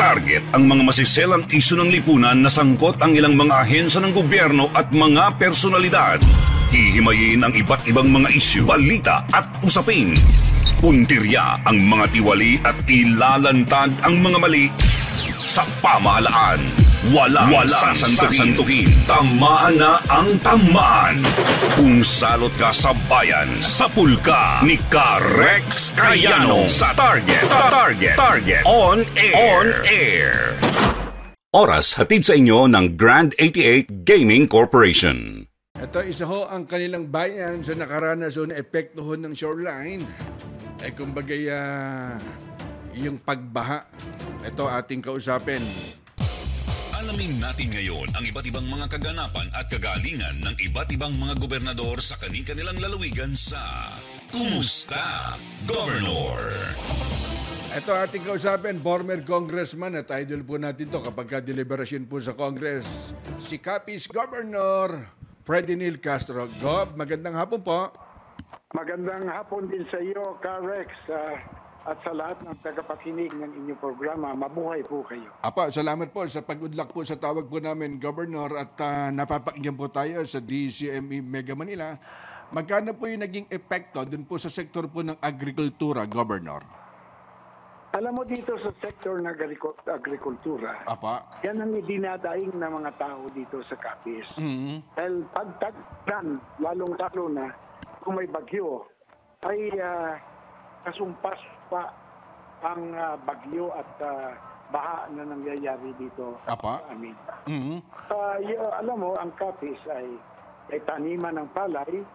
Target ang mga masiselang isyu ng lipunan na sangkot ang ilang mga ahensya ng gobyerno at mga personalidad. Hihimayin ang iba't ibang mga isyu, balita at usapin. Puntirya ang mga tiwali at ilalantad ang mga mali sa pamahalaan. Walang sasantuhin. Tamaan na ang tamaan. Kung salot ka sa bayan, sapul ka ni Rex Cayano sa Target On Air. Oras hatid sa inyo ng Grand 88 Gaming Corporation. Ito, isa ho ang kanilang bayan sa nakaranas o na epekto ho ng shoreline. Kumbaga, yung pagbaha. Ito ating kausapin. Alamin natin ngayon ang iba't ibang mga kaganapan at kagalingan ng iba't ibang mga gobernador sa kanilang lalawigan sa Kumusta, Governor? Ito ating kausapin, former congressman at idol po natin to kapag ka-deliberasyon po sa Congress, si Capiz Governor Freddy Neil Castro. Gob, magandang hapon po. Magandang hapon din sa iyo, Rex, at sa lahat ng tagapakinig ng inyong programa. Mabuhay po kayo. Apa, salamat po sa pag-udlak po sa tawag po namin, Governor, at napapakinggan po tayo sa DCME Mega Manila. Magkano po yung naging epekto dun po sa sektor po ng agrikultura, Governor? Alam mo, dito sa sektor ng agrikultura, yan ang dinadaing ng mga tao dito sa Capiz. Dahil pagtagdan, lalong-lalo na kung may bagyo, ay kasumpas pa ang bagyo at baha na nangyayari dito sa amin. Alam mo, ang Capiz ay taniman ng palay,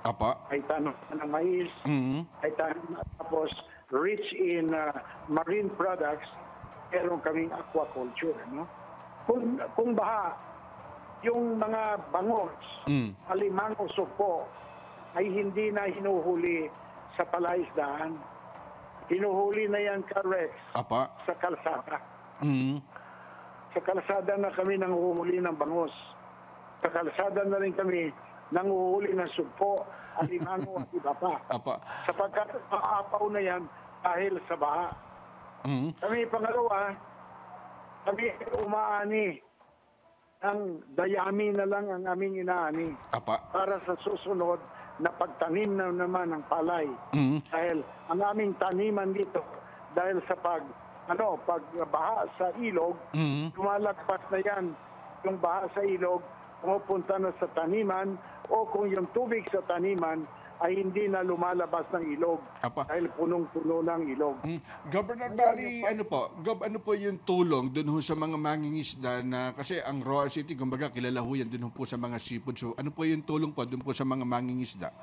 ay taniman ng mais, ay taniman, tapos rich in marine products, meron kaming aquaculture. No? Kung baha, yung mga bangos, alimango, supo, ay hindi na hinuhuli sa palaisdaan. Hinuhuli na yan, Rex, sa kalsada. Sa kalsada na kami nanguhuli ng bangos. Sa kalsada na rin kami nanguhuli ng supo, alimango at iba pa. Sapagkat maapaw na yan dahil sa baha. Kami pangalawa, kami umaani. Ang dayami na lang ang aming inaani. Para sa susunod na pagtanim na naman ng palay. Dahil ang aming taniman dito, dahil sa pagbaha sa ilog, lumalagpas na yan yung baha sa ilog, pumupunta na sa taniman, o kung yung tubig sa taniman ay hindi na lumalabas ng ilog dahil punong-puno ng ilog. Governor Bali, ano po yung tulong dun ho sa mga mangingisda na, kasi ang Roa City, kumbaga kilala ho yan dun ho po sa mga seafood. So ano po yung tulong po dun po sa mga mangingisda?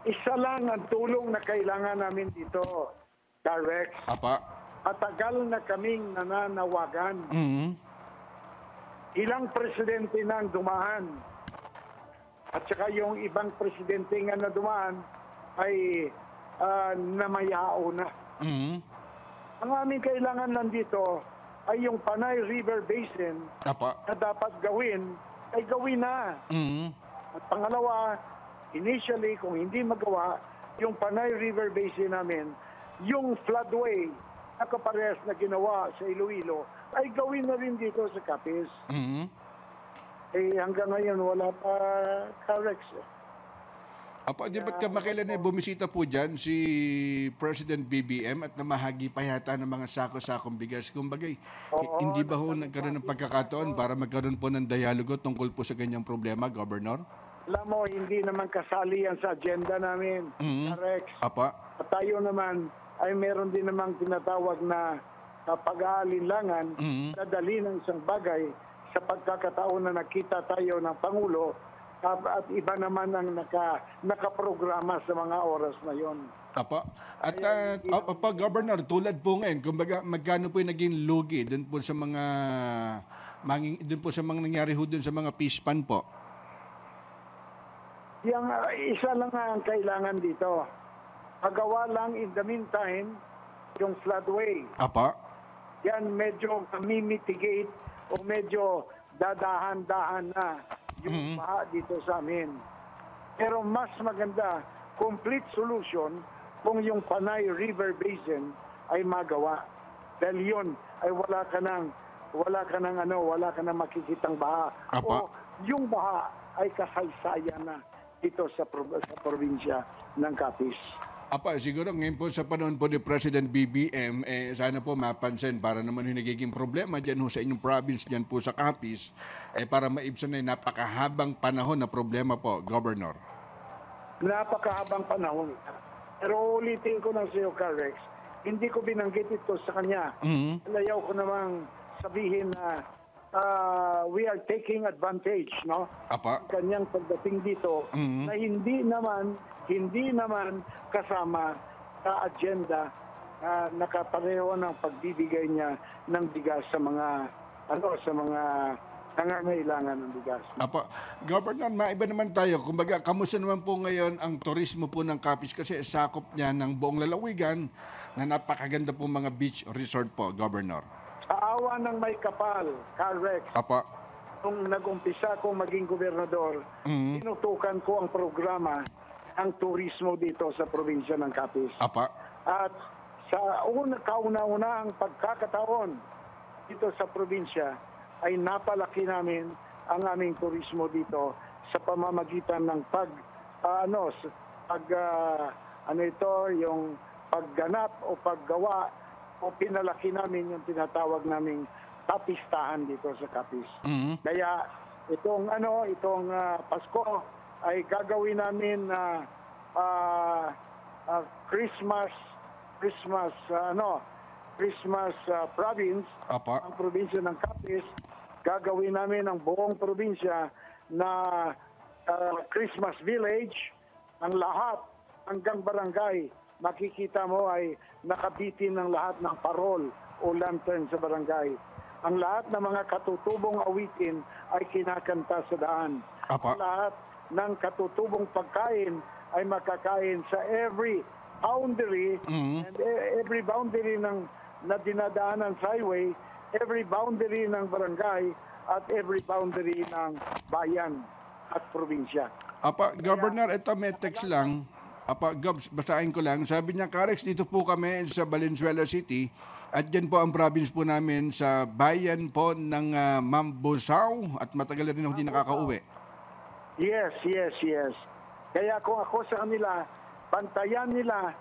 Isa lang ang tulong na kailangan namin dito, Rex. Matagal na kaming nananawagan. Ilang presidente nang dumaan. At saka yung ibang presidente nga na dumaan ay namayao na. Ang aming kailangan nandito ay yung Panay River Basin na dapat gawin, ay gawin na. At pangalawa, initially, kung hindi magawa, yung Panay River Basin namin, yung floodway na kaparehas na ginawa sa Iloilo, ay gawin na rin dito sa Capiz. Hanggang ngayon, wala pa, Rex. Di ba't kamakailan bumisita po dyan si President BBM at namahagi pa yata ng mga sako-sakong bigas? Kumbaga, hindi ba ho nagkaroon ng pagkakataon para magkaroon po ng dialogo tungkol po sa ganyang problema, Governor? Alam mo, hindi naman kasali yan sa agenda namin, Rex. At tayo naman ay meron din namang tinatawag na pag-aalinlangan na dali ng isang bagay sa pagkakataon na nakita tayo ng Pangulo at iba naman ang nakaprograma sa mga oras na yon. At Governor, tulad po ngayon, kumbaga magkano po yung naging lugi dun po sa mga nangyari ho dun sa mga fish pan po? Yung isa lang ang kailangan dito. Pagawa lang in the meantime yung floodway. Yan medyo mimitigate o medyo dadahan-dahan na yung baha dito sa amin. Pero mas maganda, complete solution kung yung Panay River Basin ay magawa. Dahil yun ay wala ka nang makikitang baha. Apa. O yung baha ay kasaysayan na dito sa probinsya ng Capiz. Apa, siguro ngayon po sa panahon po ni President BBM, sana po mapansin para naman yung nagiging problema dyan sa inyong province, dyan po sa Capiz, para maibsan na yung napakahabang panahon na problema po, Governor. Napakahabang panahon. Pero ulitin ko na sa iyo, Carex, hindi ko binanggit ito sa kanya. Layaw ko namang sabihin na we are taking advantage, no? Apa. Kanyang pagdating dito na hindi naman kasama sa agenda nakapareho ng pagbibigay niya ng bigas sa mga nangangailangan ng bigas. Apa, Governor, maiba naman tayo. Kumbaga, kamusta naman po ngayon ang turismo po ng Capiz kasi sakop niya ng buong lalawigan na napakaganda po mga beach resort po, Governor. Sa awa ng may kapal, Carex, Apa. nung nag-umpisa kong maging gobernador, tinutukan ko ang programa ang turismo dito sa probinsya ng Capiz. Apa. At sa kauna-unahang pagkakataon dito sa probinsya ay napalaki namin ang aming turismo dito sa pamamagitan ng yung pagganap o paggawa o pinalaki namin yung tinatawag naming tapistahan dito sa Capiz. Kaya itong Pasko ay gagawin namin na Christmas province. Apa. Ang probinsya ng Capiz, gagawin namin ang buong probinsya na Christmas village. Ang lahat hanggang barangay makikita mo ay nakabitin ng lahat ng parol o lantern sa barangay. Ang lahat ng mga katutubong awitin ay kinakanta sa daan. Apa. Ang lahat ng katutubong pagkain ay makakain sa every boundary and every boundary na dinadaanan sa highway, every boundary ng barangay at every boundary ng bayan at probinsya. Apa, Governor, ito may text lang. Apa, Gobs, basahin ko lang. Sabi niya, Carex, dito po kami sa Valenzuela City at dyan po ang province po namin sa bayan po ng Mambusaw at matagal na rin ako hindi nakakauwi. Yes. Kaya kung ako sa kanila, bantayan nila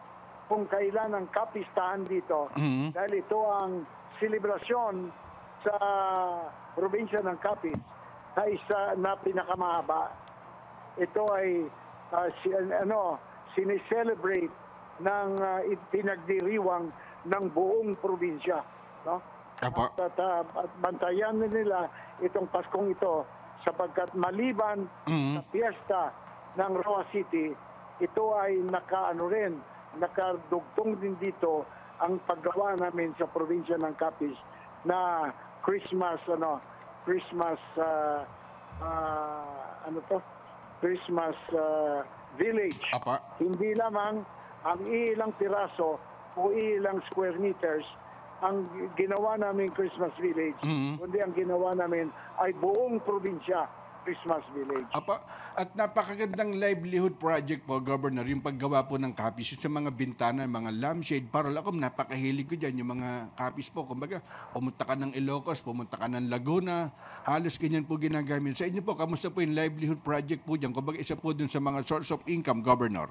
kung kailan ang kapistahan dito. Dahil ito ang selebrasyon sa probinsya ng Capiz na isa na pinakamahaba. Ito ay sineselebrate ng pinagdiriwang ng buong probinsya. No? At bantayan nila itong Paskong ito sapagkat maliban sa piyesta ng Roa City, ito ay nakadugtong din dito ang paggawa namin sa probinsya ng Capiz na Christmas village. Apa. Hindi lamang ang ilang piraso o ilang square meters ang ginawa namin Christmas village, kundi ang ginawa namin ay buong probinsya Christmas village. Apa, at napakagandang livelihood project po, Governor, yung paggawa po ng Capiz sa mga bintana, mga lampshade, para lakom, napakahilig ko dyan, yung mga Capiz po. Kumbaga, pumunta ka ng Ilocos, pumunta ka ng Laguna, halos ganyan po ginagamit. Sa inyo po, kamusta po yung livelihood project po dyan? Kumbaga, isa po dun sa mga source of income, Governor.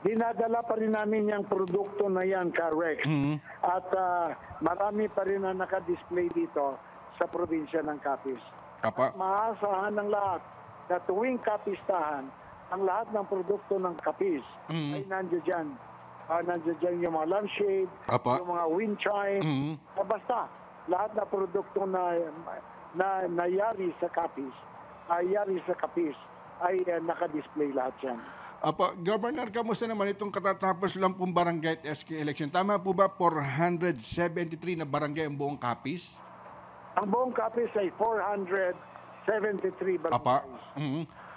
Dinadala pa rin namin yung produkto na yan, Carex. At marami pa rin na nakadisplay dito sa probinsya ng Capiz. Apa. Maasahan ng lahat na tuwing kapistahan, ang lahat ng produkto ng Capiz ay nandiyan dyan. Nandiyan dyan yung mga lampshade, Apa. yung mga wind chime, basta lahat na produkto na nayari sa Capiz, ay nakadisplay lahat yan. Apa, Governor, kamusta naman itong katatapos lang pong barangay at SK election? Tama po ba 473 na barangay ang buong Capiz? Ang buong Capiz ay 473 barangays. Apa.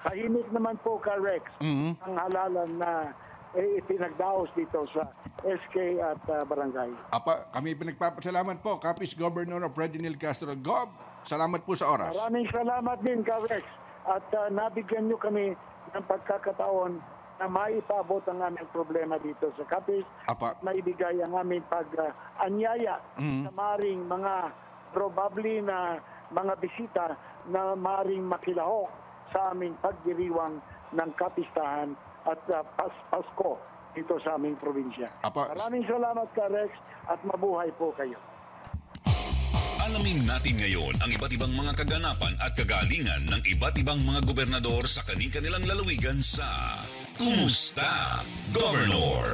Tahimik naman po, Carex, ang halalan na ipinagdaos dito sa SK at barangay. Apa, kami pinagpapasalamat po, Capiz Governor Fredinel Castro. Gob, salamat po sa oras. Maraming salamat din, Carex. At nabigyan nyo kami ng pagkakataon na maipabot ang aming problema dito sa Capiz at maibigay ang aming pag-anyaya sa maring mga probably na mga bisita na maring makilahok sa aming pagdiriwang ng kapistahan at Pasko dito sa aming probinsya. Maraming salamat ka, Rex, at mabuhay po kayo. Alamin natin ngayon ang iba't ibang mga kaganapan at kagalingan ng iba't ibang mga gobernador sa kani-kanilang lalawigan sa Kumusta, Governor?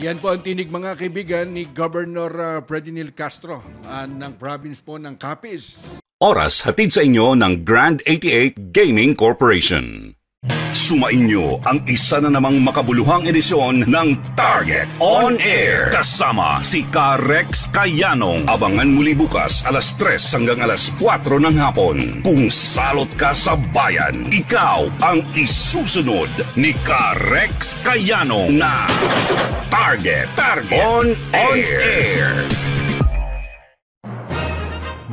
Yan po ang tinig mga kaibigan ni Governor Fredinil Castro ng province po ng Capiz. Oras hatid sa inyo ng Grand 88 Gaming Corporation. Sumainyo ang isa na namang makabuluhang edisyon ng Target On Air. Kasama si Rex Kayanong. Abangan muli bukas alas 3 hanggang alas 4 ng hapon. Kung salot ka sa bayan, ikaw ang isusunod ni Rex Kayanong na Target On Air.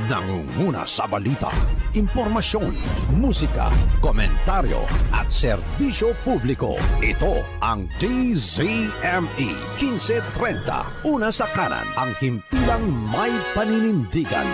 Nangunguna sa balita, impormasyon, musika, komentaryo at serbisyo publiko. Ito ang DZME 1530. Una sa kanan, ang himpilang may paninindigan.